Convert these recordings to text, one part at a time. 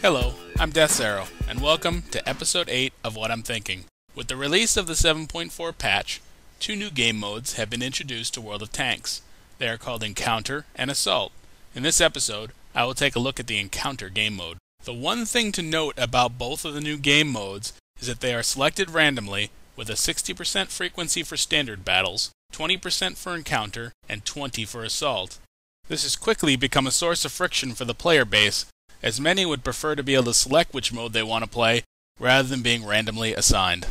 Hello, I'm Death's Arrow, and welcome to Episode 8 of What I'm Thinking. With the release of the 7.4 patch, two new game modes have been introduced to World of Tanks. They are called Encounter and Assault. In this episode, I will take a look at the Encounter game mode. The one thing to note about both of the new game modes is that they are selected randomly with a 60% frequency for standard battles, 20% for Encounter, and 20% for Assault. This has quickly become a source of friction for the player base, as many would prefer to be able to select which mode they want to play rather than being randomly assigned.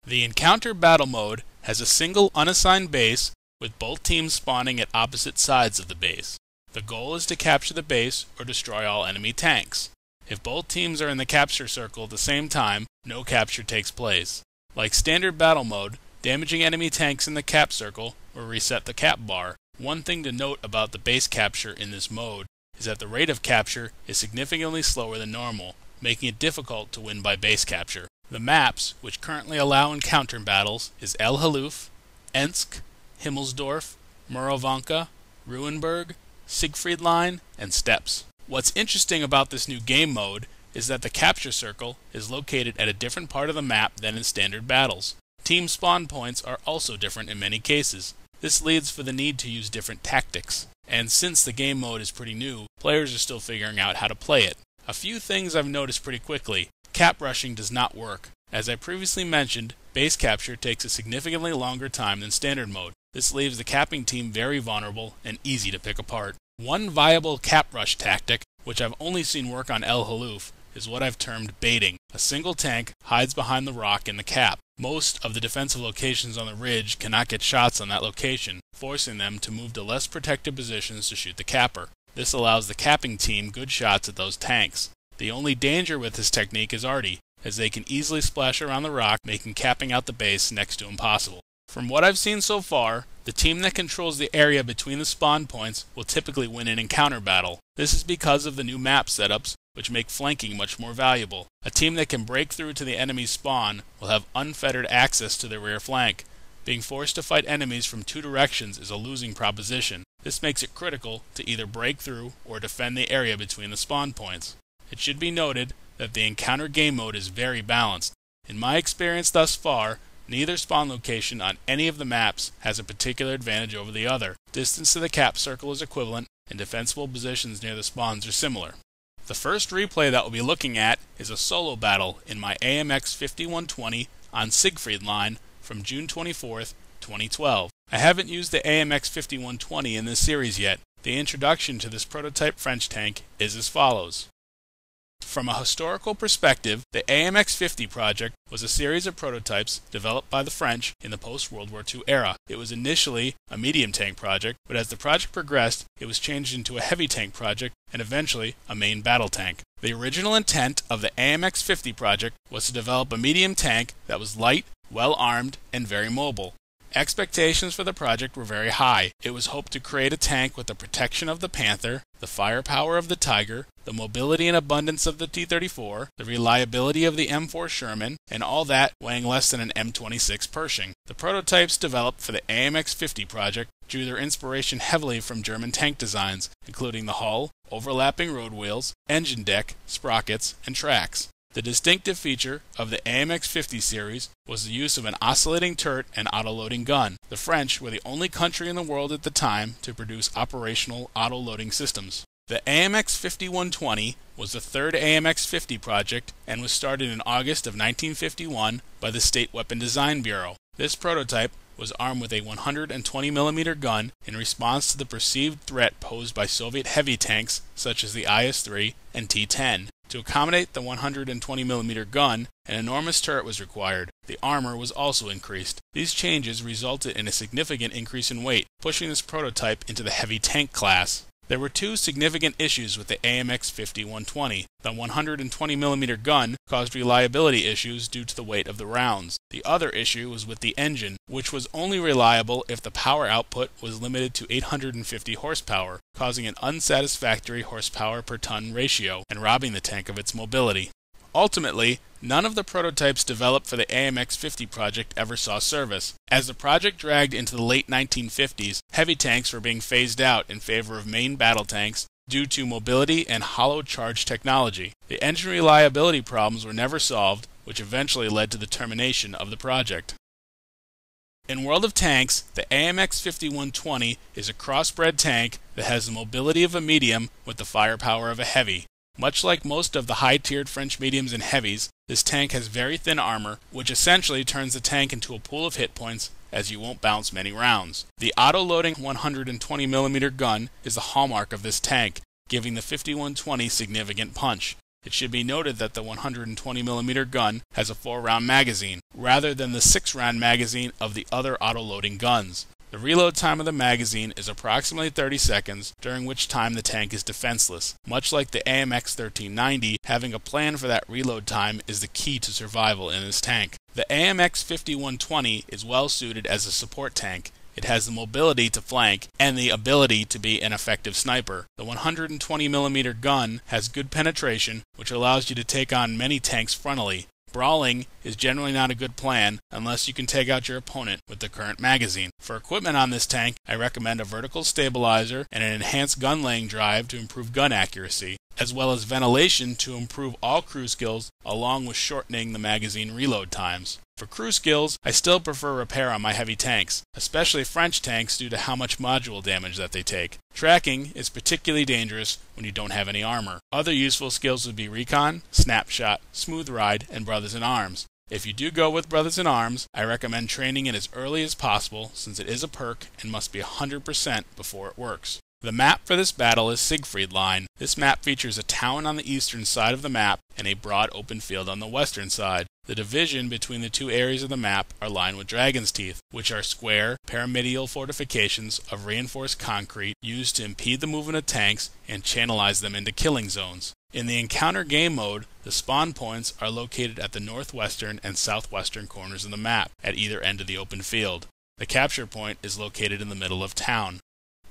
The Encounter battle mode has a single unassigned base with both teams spawning at opposite sides of the base. The goal is to capture the base or destroy all enemy tanks. If both teams are in the capture circle at the same time, no capture takes place. Like standard battle mode, damaging enemy tanks in the cap circle will reset the cap bar. One thing to note about the base capture in this mode is that the rate of capture is significantly slower than normal, making it difficult to win by base capture. The maps, which currently allow encounter battles, is Halluf, Ensk, Himmelsdorf, Murovanka, Ruinberg, Siegfried Line, and Steppes. What's interesting about this new game mode is that the capture circle is located at a different part of the map than in standard battles. Team spawn points are also different in many cases. This leads for the need to use different tactics. And since the game mode is pretty new, players are still figuring out how to play it. A few things I've noticed pretty quickly. Cap rushing does not work. As I previously mentioned, base capture takes a significantly longer time than standard mode. This leaves the capping team very vulnerable and easy to pick apart. One viable cap rush tactic, which I've only seen work on El Halluf, is what I've termed baiting. A single tank hides behind the rock in the cap. Most of the defensive locations on the ridge cannot get shots on that location, forcing them to move to less protected positions to shoot the capper. This allows the capping team good shots at those tanks. The only danger with this technique is arty, as they can easily splash around the rock, making capping out the base next to impossible. From what I've seen so far, the team that controls the area between the spawn points will typically win an encounter battle. This is because of the new map setups, which make flanking much more valuable. A team that can break through to the enemy's spawn will have unfettered access to their rear flank. Being forced to fight enemies from two directions is a losing proposition. This makes it critical to either break through or defend the area between the spawn points. It should be noted that the encounter game mode is very balanced. In my experience thus far, neither spawn location on any of the maps has a particular advantage over the other. Distance to the cap circle is equivalent, and defensible positions near the spawns are similar. The first replay that we'll be looking at is a solo battle in my AMX 5120 on Siegfried Line from June 24th, 2012. I haven't used the AMX 5120 in this series yet. The introduction to this prototype French tank is as follows. From a historical perspective, the AMX 50 project was a series of prototypes developed by the French in the post-World War II era. It was initially a medium tank project, but as the project progressed, it was changed into a heavy tank project and eventually a main battle tank. The original intent of the AMX 50 project was to develop a medium tank that was light, well-armed, and very mobile. Expectations for the project were very high. It was hoped to create a tank with the protection of the Panther, the firepower of the Tiger, the mobility and abundance of the T-34, the reliability of the M4 Sherman, and all that weighing less than an M26 Pershing. The prototypes developed for the AMX 50 project drew their inspiration heavily from German tank designs, including the hull, overlapping road wheels, engine deck, sprockets, and tracks. The distinctive feature of the AMX 50 series was the use of an oscillating turret and auto-loading gun. The French were the only country in the world at the time to produce operational auto-loading systems. The AMX 5120 was the third AMX 50 project and was started in August of 1951 by the State Weapon Design Bureau. This prototype was armed with a 120mm gun in response to the perceived threat posed by Soviet heavy tanks such as the IS-3 and T-10. To accommodate the 120mm gun, an enormous turret was required. The armor was also increased. These changes resulted in a significant increase in weight, pushing this prototype into the heavy tank class. There were two significant issues with the AMX 5120. The 120mm gun caused reliability issues due to the weight of the rounds. The other issue was with the engine, which was only reliable if the power output was limited to 850 horsepower, causing an unsatisfactory horsepower per ton ratio and robbing the tank of its mobility. Ultimately, none of the prototypes developed for the AMX 50 project ever saw service. As the project dragged into the late 1950s, heavy tanks were being phased out in favor of main battle tanks due to mobility and hollow charge technology. The engine reliability problems were never solved, which eventually led to the termination of the project. In World of Tanks, the AMX 5120 is a crossbred tank that has the mobility of a medium with the firepower of a heavy. Much like most of the high-tiered French mediums and heavies, this tank has very thin armor, which essentially turns the tank into a pool of hit points, as you won't bounce many rounds. The auto-loading 120mm gun is the hallmark of this tank, giving the 5120 significant punch. It should be noted that the 120mm gun has a 4-round magazine, rather than the 6-round magazine of the other auto-loading guns. The reload time of the magazine is approximately 30 seconds, during which time the tank is defenseless. Much like the AMX 1390, having a plan for that reload time is the key to survival in this tank. The AMX 5120 is well suited as a support tank. It has the mobility to flank and the ability to be an effective sniper. The 120mm gun has good penetration, which allows you to take on many tanks frontally. Brawling is generally not a good plan unless you can take out your opponent with the current magazine. For equipment on this tank, I recommend a vertical stabilizer and an enhanced gun laying drive to improve gun accuracy, as well as ventilation to improve all crew skills along with shortening the magazine reload times. For crew skills, I still prefer repair on my heavy tanks, especially French tanks due to how much module damage that they take. Tracking is particularly dangerous when you don't have any armor. Other useful skills would be recon, snapshot, smooth ride, and brothers in arms. If you do go with brothers in arms, I recommend training it as early as possible since it is a perk and must be 100% before it works. The map for this battle is Siegfried Line. This map features a town on the eastern side of the map and a broad open field on the western side. The division between the two areas of the map are lined with dragon's teeth, which are square, pyramidal fortifications of reinforced concrete used to impede the movement of tanks and channelize them into killing zones. In the encounter game mode, the spawn points are located at the northwestern and southwestern corners of the map, at either end of the open field. The capture point is located in the middle of town.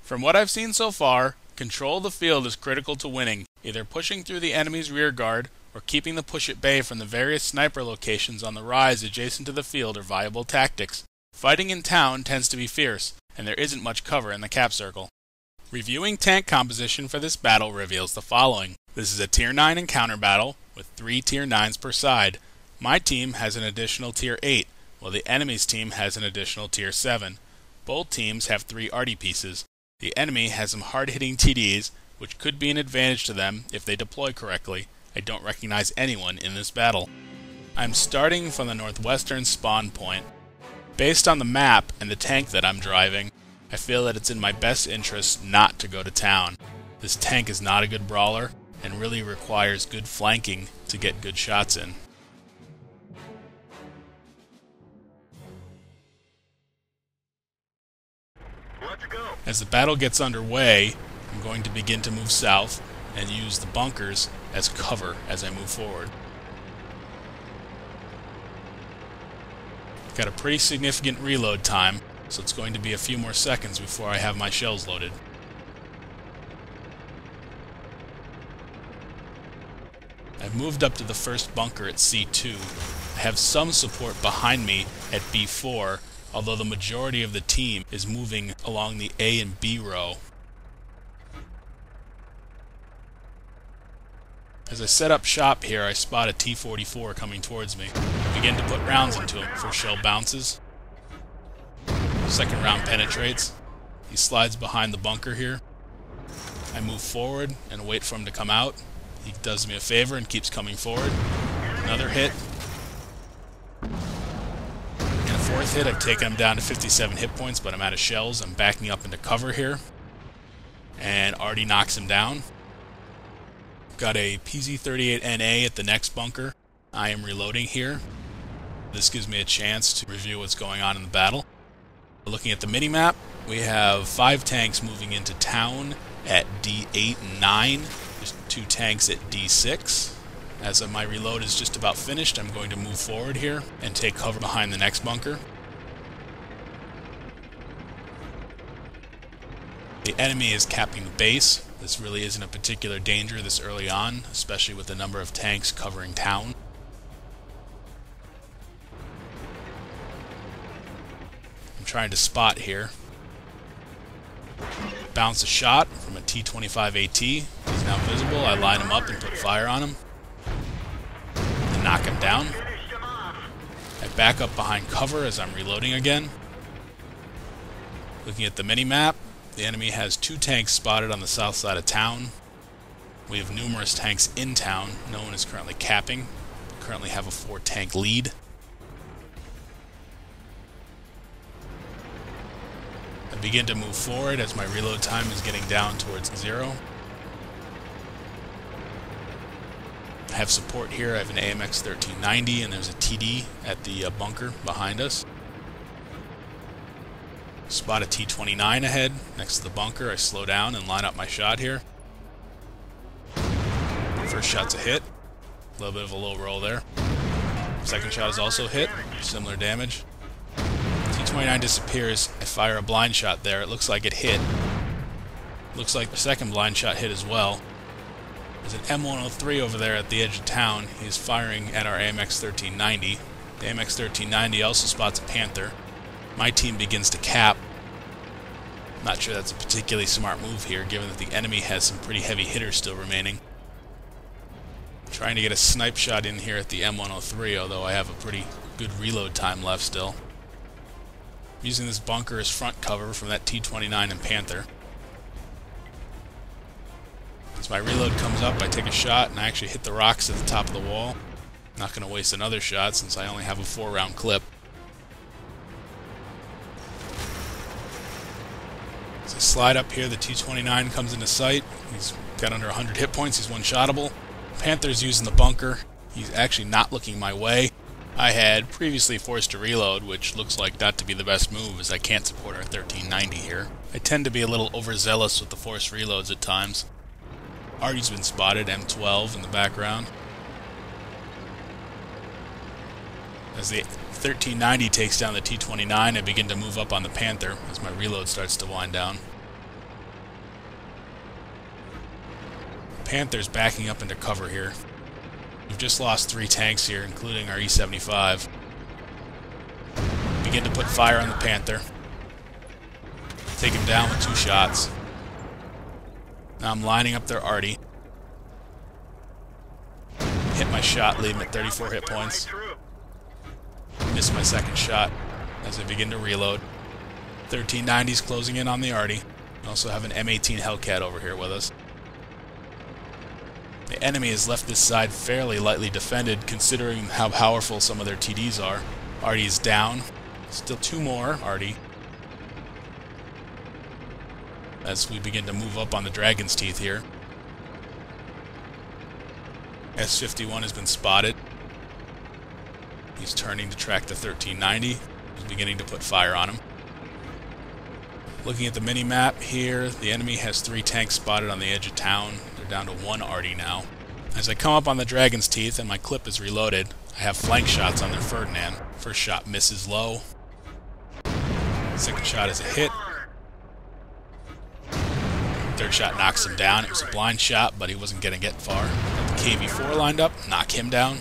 From what I've seen so far, control of the field is critical to winning. Either pushing through the enemy's rear guard or keeping the push at bay from the various sniper locations on the rise adjacent to the field are viable tactics. Fighting in town tends to be fierce, and there isn't much cover in the cap circle. Reviewing tank composition for this battle reveals the following. This is a Tier 9 encounter battle with 3 Tier 9s per side. My team has an additional Tier 8, while the enemy's team has an additional Tier 7. Both teams have 3 arty pieces. The enemy has some hard-hitting TDs, which could be an advantage to them if they deploy correctly. I don't recognize anyone in this battle. I'm starting from the northwestern spawn point. Based on the map and the tank that I'm driving, I feel that it's in my best interest not to go to town. This tank is not a good brawler and really requires good flanking to get good shots in. As the battle gets underway, I'm going to begin to move south and use the bunkers as cover as I move forward. Got a pretty significant reload time, so it's going to be a few more seconds before I have my shells loaded. I've moved up to the first bunker at C2. I have some support behind me at B4, although the majority of the team is moving along the A and B row. As I set up shop here, I spot a T-44 coming towards me. Begin to put rounds into him. First shell bounces. Second round penetrates. He slides behind the bunker here. I move forward and wait for him to come out. He does me a favor and keeps coming forward. Another hit. Fourth hit, I've taken him down to 57 hit points, but I'm out of shells. I'm backing up into cover here. And already knocks him down. Got a PZ-38NA at the next bunker. I am reloading here. This gives me a chance to review what's going on in the battle. Looking at the minimap, we have 5 tanks moving into town at D8 and 9. There's 2 tanks at D6. As my reload is just about finished, I'm going to move forward here and take cover behind the next bunker. The enemy is capping the base. This really isn't a particular danger this early on, especially with the number of tanks covering town. I'm trying to spot here. bounce a shot from a T-25 AT. He's now visible. I line him up and put fire on him. And knock him down. I back up behind cover as I'm reloading again. Looking at the mini-map, the enemy has 2 tanks spotted on the south side of town. We have numerous tanks in town. No one is currently capping. We currently have a 4-tank lead. I begin to move forward as my reload time is getting down towards 0. I have support here. I have an AMX 1390 and there's a TD at the bunker behind us. Spot a T-29 ahead next to the bunker. I slow down and line up my shot here. First shot's a hit. A little bit of a low roll there. Second shot is also hit. Similar damage. T-29 disappears. I fire a blind shot there. It looks like it hit. Looks like the second blind shot hit as well. There's an M103 over there at the edge of town. He's firing at our AMX 1390. The AMX 1390 also spots a Panther. My team begins to cap. Not sure that's a particularly smart move here, given that the enemy has some pretty heavy hitters still remaining. Trying to get a snipe shot in here at the M103, although I have a pretty good reload time left still. I'm using this bunker as front cover from that T-29 and Panther. As my reload comes up, I take a shot and I actually hit the rocks at the top of the wall. Not going to waste another shot since I only have a 4-round clip. As I slide up here, the T-29 comes into sight. He's got under 100 hit points. He's one-shottable. Panther's using the bunker. He's actually not looking my way. I had previously forced to reload, which looks like not to be the best move as I can't support our 1390 here. I tend to be a little overzealous with the forced reloads at times. Artie's been spotted, M12 in the background. As the 1390 takes down the T-29, I begin to move up on the Panther as my reload starts to wind down. Panther's backing up into cover here. We've just lost 3 tanks here, including our E-75. Begin to put fire on the Panther. Take him down with 2 shots. Now I'm lining up their Artie. Hit my shot, leave him at 34 hit points. Missed my second shot as I begin to reload. 1390's closing in on the Artie. We also have an M18 Hellcat over here with us. The enemy has left this side fairly lightly defended considering how powerful some of their TDs are. Artie is down. Still 2 more Artie. As we begin to move up on the Dragon's Teeth here. S-51 has been spotted. He's turning to track the 1390. He's beginning to put fire on him. Looking at the mini-map here, the enemy has 3 tanks spotted on the edge of town. They're down to 1 Artie now. As I come up on the Dragon's Teeth and my clip is reloaded, I have flank shots on their Ferdinand. First shot misses low. Second shot is a hit. Third shot knocks him down. It was a blind shot, but he wasn't going to get far. Got the KV-4 lined up, knock him down.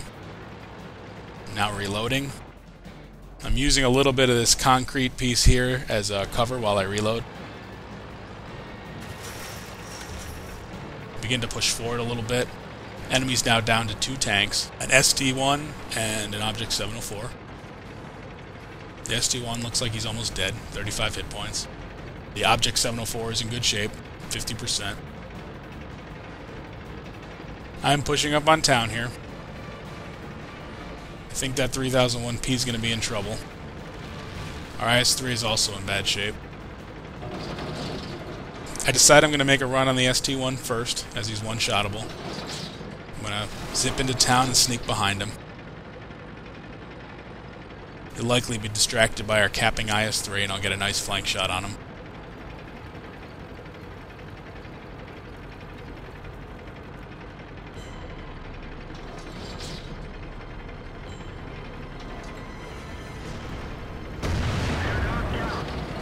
Now reloading. I'm using a little bit of this concrete piece here as a cover while I reload. Begin to push forward a little bit. Enemy's now down to 2 tanks, an ST-1 and an Object 704. The ST-1 looks like he's almost dead, 35 hit points. The Object 704 is in good shape, 50%. I'm pushing up on town here. I think that 3001P is going to be in trouble. Our IS-3 is also in bad shape. I decide I'm going to make a run on the ST-1 first, as he's one-shottable. I'm going to zip into town and sneak behind him. He'll likely be distracted by our capping IS-3, and I'll get a nice flank shot on him.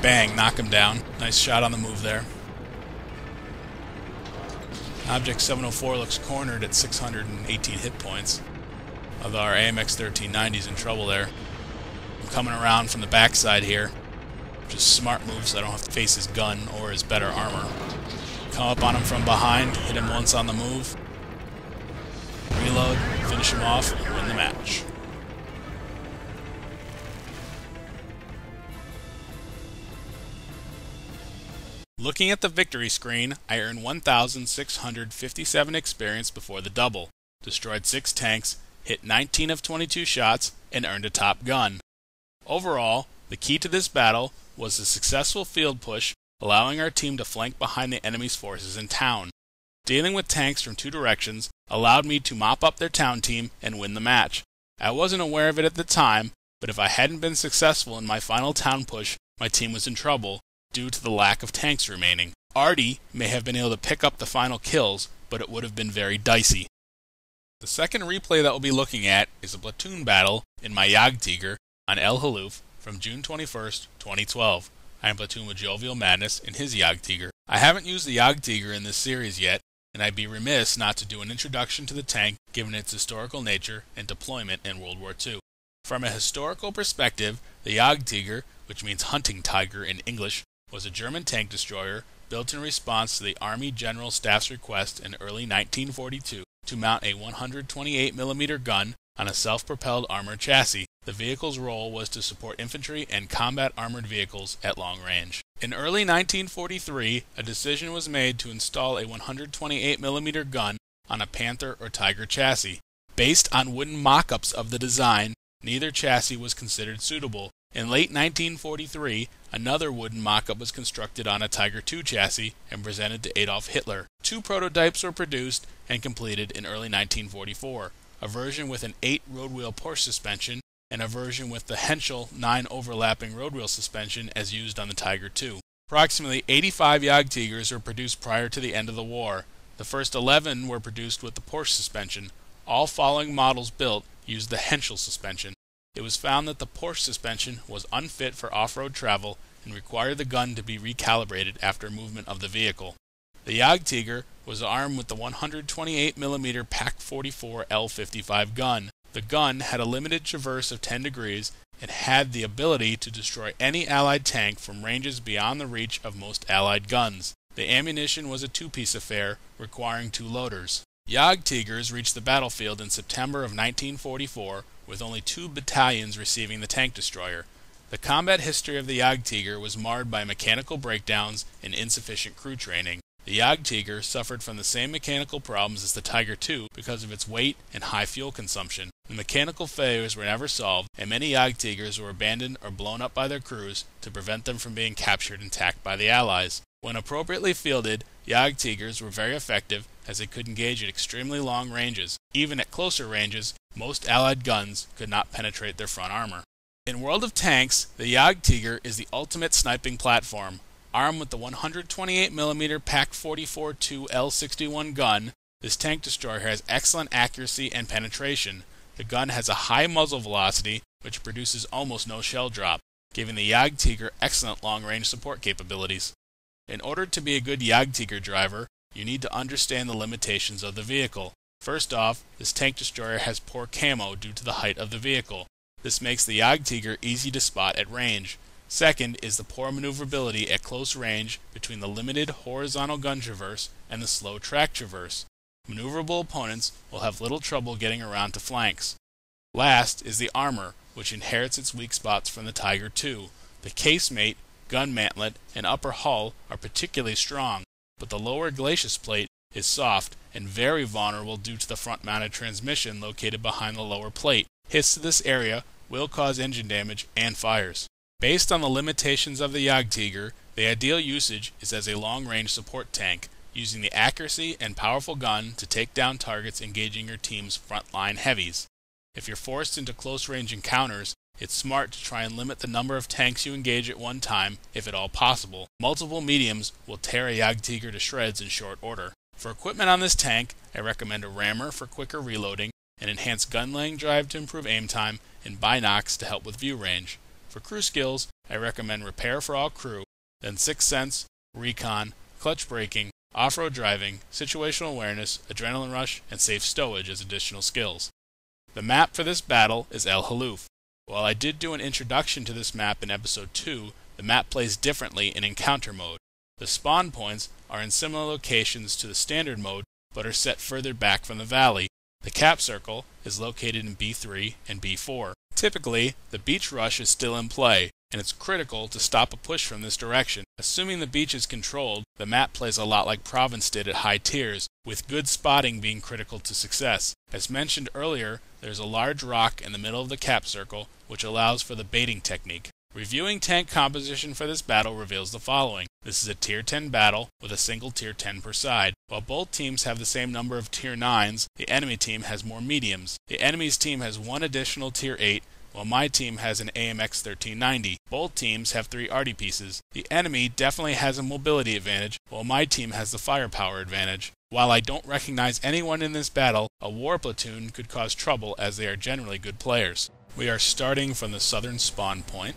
Bang, knock him down. Nice shot on the move there. Object 704 looks cornered at 618 hit points. Although our AMX 1390 is in trouble there. I'm coming around from the backside here. which is a smart move so I don't have to face his gun or his better armor. Come up on him from behind, hit him once on the move, reload, finish him off, and win the match. Looking at the victory screen, I earned 1,657 experience before the double, destroyed 6 tanks, hit 19 of 22 shots, and earned a top gun. Overall, the key to this battle was the successful field push, allowing our team to flank behind the enemy's forces in town. Dealing with tanks from 2 directions allowed me to mop up their town team and win the match. I wasn't aware of it at the time, but if I hadn't been successful in my final town push, my team was in trouble due to the lack of tanks remaining. Artie may have been able to pick up the final kills, but it would have been very dicey. The second replay that we'll be looking at is a platoon battle in my Jagdtiger on Halluf from June 21st, 2012. I am platoon with Jovialmadness in his Jagdtiger. I haven't used the Jagdtiger in this series yet, and I'd be remiss not to do an introduction to the tank given its historical nature and deployment in World War II. From a historical perspective, the Jagdtiger, which means hunting tiger in English, was a German tank destroyer built in response to the Army General Staff's request in early 1942 to mount a 128mm gun on a self-propelled armored chassis. The vehicle's role was to support infantry and combat armored vehicles at long range. In early 1943, a decision was made to install a 128mm gun on a Panther or Tiger chassis. Based on wooden mock-ups of the design, neither chassis was considered suitable. In late 1943, another wooden mock-up was constructed on a Tiger II chassis and presented to Adolf Hitler. 2 prototypes were produced and completed in early 1944, a version with an 8 road-wheel Porsche suspension and a version with the Henschel 9 overlapping road-wheel suspension as used on the Tiger II. Approximately 85 Jagdtigers were produced prior to the end of the war. The first 11 were produced with the Porsche suspension. All following models built used the Henschel suspension. It was found that the Porsche suspension was unfit for off-road travel and required the gun to be recalibrated after movement of the vehicle. The Jagdtiger was armed with the 128mm Pak 44 L55 gun. The gun had a limited traverse of 10 degrees and had the ability to destroy any Allied tank from ranges beyond the reach of most Allied guns. The ammunition was a 2-piece affair, requiring 2 loaders. Jagdtigers reached the battlefield in September of 1944, with only 2 battalions receiving the tank destroyer. The combat history of the Jagdtiger was marred by mechanical breakdowns and insufficient crew training. The Jagdtiger suffered from the same mechanical problems as the Tiger II because of its weight and high fuel consumption. The mechanical failures were never solved, and many Jagdtigers were abandoned or blown up by their crews to prevent them from being captured and attacked by the Allies. When appropriately fielded, Jagdtigers were very effective as they could engage at extremely long ranges. Even at closer ranges, most Allied guns could not penetrate their front armor. In World of Tanks, the Jagdtiger is the ultimate sniping platform. Armed with the 128mm Pak 44-2 L61 gun, this tank destroyer has excellent accuracy and penetration. The gun has a high muzzle velocity, which produces almost no shell drop, giving the Jagdtiger excellent long-range support capabilities. In order to be a good Jagdtiger driver, you need to understand the limitations of the vehicle. First off, this tank destroyer has poor camo due to the height of the vehicle. This makes the Jagdtiger easy to spot at range. Second is the poor maneuverability at close range between the limited horizontal gun traverse and the slow track traverse. Maneuverable opponents will have little trouble getting around to flanks. Last is the armor, which inherits its weak spots from the Tiger II. The casemate, gun mantlet, and upper hull are particularly strong, but the lower glacis plate is soft and very vulnerable due to the front-mounted transmission located behind the lower plate. Hits to this area will cause engine damage and fires. Based on the limitations of the Jagdtiger, the ideal usage is as a long-range support tank, using the accuracy and powerful gun to take down targets engaging your team's front-line heavies. If you're forced into close-range encounters, it's smart to try and limit the number of tanks you engage at one time, if at all possible. Multiple mediums will tear a Jagdtiger to shreds in short order. For equipment on this tank, I recommend a rammer for quicker reloading, an enhanced gun-laying drive to improve aim time, and binocs to help with view range. For crew skills, I recommend repair for all crew, then Sixth Sense, recon, clutch braking, off-road driving, situational awareness, adrenaline rush, and safe stowage as additional skills. The map for this battle is Halluf. While I did do an introduction to this map in episode 2, The map plays differently in encounter mode. The spawn points are in similar locations to the standard mode, but are set further back from the valley. The cap circle is located in B3 and B4. Typically, the beach rush is still in play, and it's critical to stop a push from this direction. Assuming the beach is controlled, the map plays a lot like Province did at high tiers, with good spotting being critical to success. As mentioned earlier, there's a large rock in the middle of the cap circle, which allows for the baiting technique. Reviewing tank composition for this battle reveals the following. This is a tier 10 battle with a single tier 10 per side. While both teams have the same number of tier 9s, the enemy team has more mediums. The enemy's team has one additional tier 8, while my team has an AMX 1390. Both teams have 3 arty pieces. The enemy definitely has a mobility advantage, while my team has the firepower advantage. While I don't recognize anyone in this battle, a war platoon could cause trouble as they are generally good players. We are starting from the southern spawn point.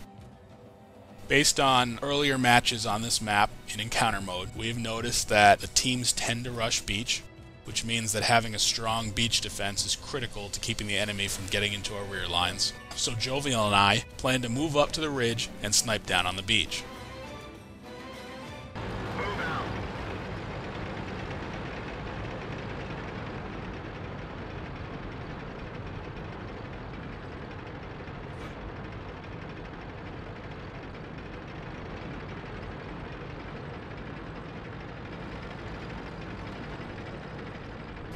Based on earlier matches on this map in encounter mode, we've noticed that the teams tend to rush beach, which means that having a strong beach defense is critical to keeping the enemy from getting into our rear lines. So Jovial and I plan to move up to the ridge and snipe down on the beach.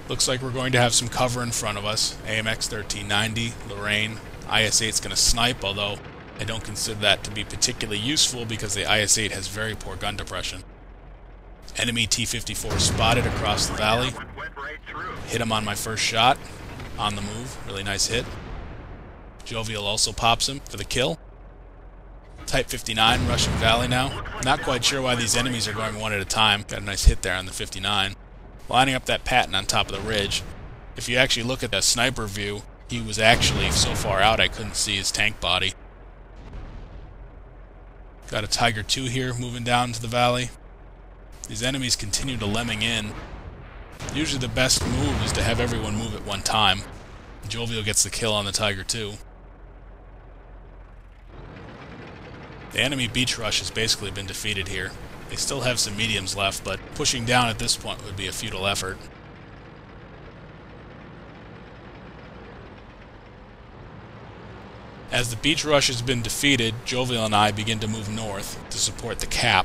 Looks like we're going to have some cover in front of us. AMX 1390, Lorraine. IS-8's going to snipe, although I don't consider that to be particularly useful because the IS-8 has very poor gun depression. Enemy T-54 spotted across the valley. Hit him on my first shot. On the move. Really nice hit. Jovial also pops him for the kill. Type 59 rushing valley now. Not quite sure why these enemies are going one at a time. Got a nice hit there on the 59. Lining up that pattern on top of the ridge. If you actually look at the sniper view, he was actually so far out I couldn't see his tank body. Got a Tiger 2 here moving down to the valley. These enemies continue to lemming in. Usually the best move is to have everyone move at one time. Jovial gets the kill on the Tiger 2. The enemy beach rush has basically been defeated here. They still have some mediums left, but pushing down at this point would be a futile effort. As the beach rush has been defeated, Jovial and I begin to move north to support the cap.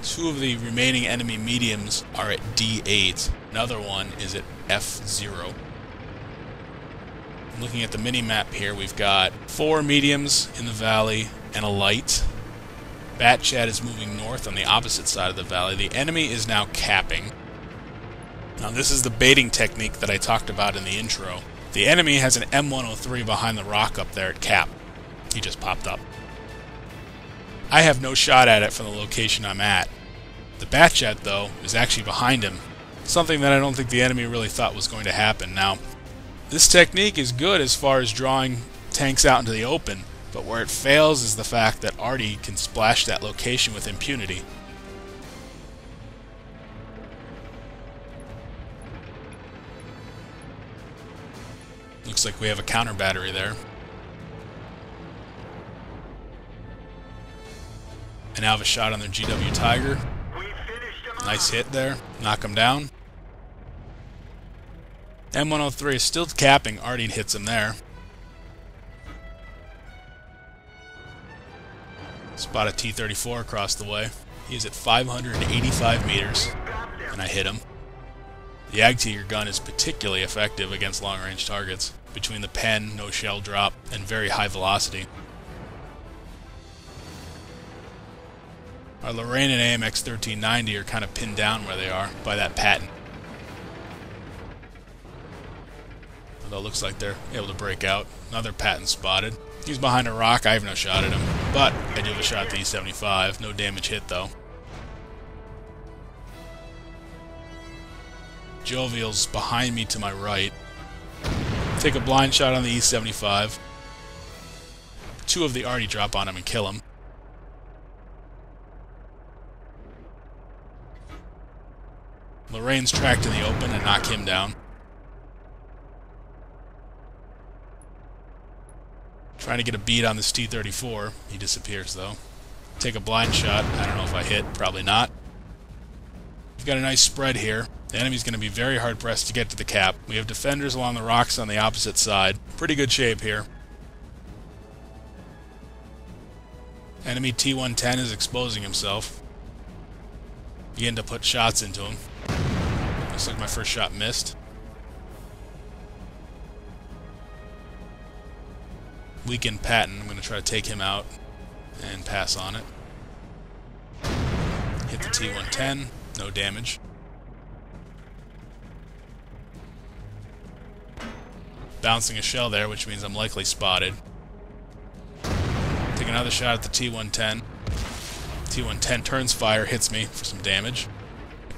Two of the remaining enemy mediums are at D8. Another one is at F0. Looking at the mini-map here, we've got 4 mediums in the valley and a light. Batchat is moving north on the opposite side of the valley. The enemy is now capping. Now this is the baiting technique that I talked about in the intro. The enemy has an M103 behind the rock up there at cap. He just popped up. I have no shot at it from the location I'm at. The Batchat, though, is actually behind him. Something that I don't think the enemy really thought was going to happen. Now, this technique is good as far as drawing tanks out into the open, but where it fails is the fact that Arty can splash that location with impunity. Looks like we have a counter battery there. I now have a shot on their Jagdtiger. Nice hit there. Knock him down. M103 is still capping. Arty hits him there. Spot a T-34 across the way. He's at 585 meters, and I hit him. The Jagdtiger gun is particularly effective against long-range targets, between the pen, no shell drop, and very high velocity. Our Lorraine and AMX 1390 are kind of pinned down where they are by that patent. Although it looks like they're able to break out. Another patent spotted. He's behind a rock. I have no shot at him, but I do have a shot at the E75. No damage hit though. Jovial's behind me to my right. Take a blind shot on the E75. 2 of the Arty drop on him and kill him. Lorraine's tracked in the open and knock him down. Trying to get a bead on this T-34. He disappears though. Take a blind shot. I don't know if I hit. Probably not. We've got a nice spread here. The enemy's going to be very hard pressed to get to the cap. We have defenders along the rocks on the opposite side. Pretty good shape here. Enemy T-110 is exposing himself. Begin to put shots into him. Looks like my first shot missed. Weakened Patton. I'm going to try to take him out and pass on it. Hit the T-110. No damage. Bouncing a shell there, which means I'm likely spotted. Take another shot at the T-110. T-110 turns fire, hits me for some damage.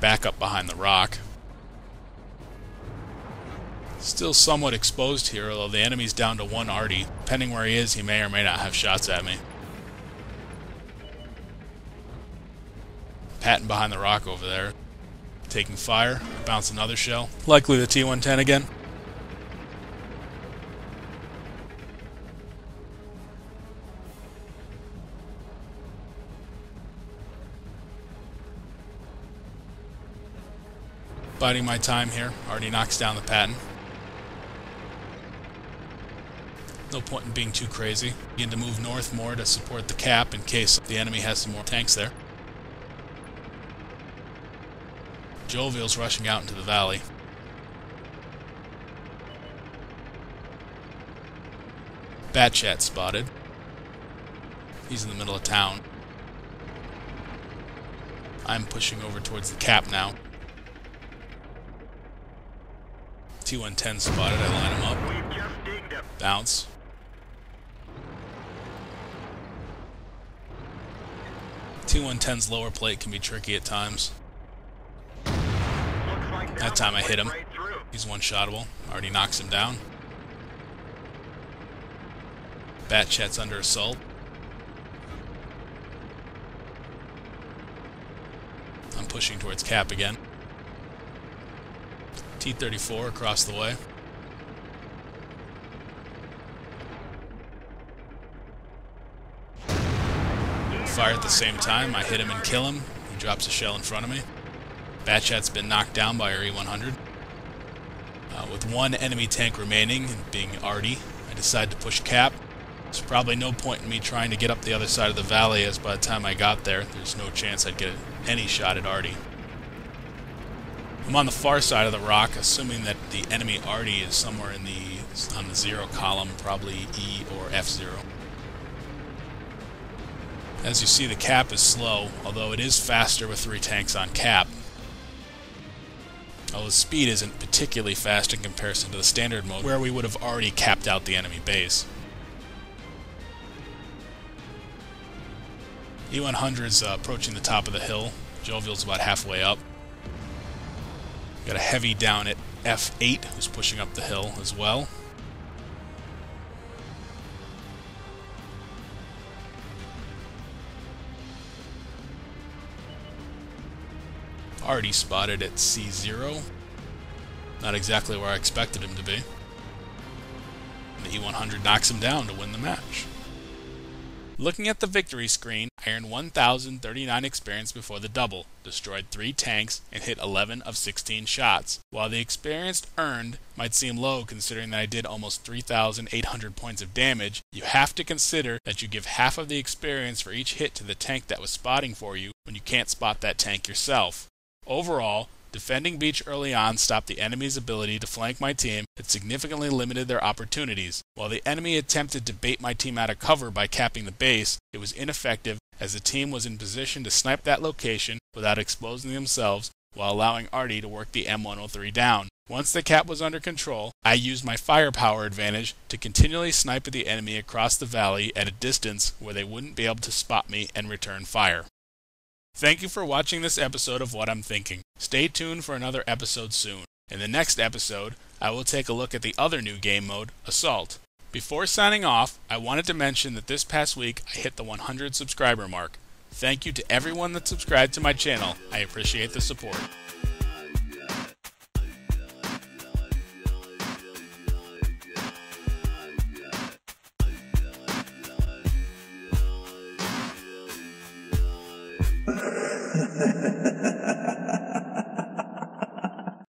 Back up behind the rock. Still somewhat exposed here, although the enemy's down to one arty. Depending where he is, he may or may not have shots at me. Patton behind the rock over there. Taking fire. Bounce another shell. Likely the T-110 again. Biding my time here. Already knocks down the Patton. No point in being too crazy. Begin to move north more to support the cap in case the enemy has some more tanks there. Jovial's rushing out into the valley. Batchat spotted. He's in the middle of town. I'm pushing over towards the cap now. T-110 spotted. I line him up. Bounce. T-110's lower plate can be tricky at times. That time I hit him. He's one-shottable. Already knocks him down. Batchat's under assault. I'm pushing towards cap again. T-34 across the way. Fire at the same time. I hit him and kill him. He drops a shell in front of me. Batchat's been knocked down by our E-100. With one enemy tank remaining and being arty, I decide to push cap. There's probably no point in me trying to get up the other side of the valley, as by the time I got there, there's no chance I'd get any shot at arty. I'm on the far side of the rock, assuming that the enemy arty is somewhere on the 0 column, probably E or F0. As you see, the cap is slow, although it is faster with 3 tanks on cap. Although the speed isn't particularly fast in comparison to the standard mode, where we would have already capped out the enemy base. E-100's approaching the top of the hill. Jovial's about halfway up. Got a heavy down at F8 who's pushing up the hill as well. Already spotted at C0. Not exactly where I expected him to be. And the E-100 knocks him down to win the match. Looking at the victory screen, I earned 1,039 experience before the double, destroyed 3 tanks, and hit 11 of 16 shots. While the experience earned might seem low considering that I did almost 3,800 points of damage, you have to consider that you give half of the experience for each hit to the tank that was spotting for you when you can't spot that tank yourself. Overall, defending beach early on stopped the enemy's ability to flank my team. It significantly limited their opportunities. While the enemy attempted to bait my team out of cover by capping the base, it was ineffective as the team was in position to snipe that location without exposing themselves while allowing Artie to work the M103 down. Once the cap was under control, I used my firepower advantage to continually snipe at the enemy across the valley at a distance where they wouldn't be able to spot me and return fire. Thank you for watching this episode of What I'm Thinking. Stay tuned for another episode soon. In the next episode, I will take a look at the other new game mode, Assault. Before signing off, I wanted to mention that this past week I hit the 100 subscriber mark. Thank you to everyone that subscribed to my channel. I appreciate the support.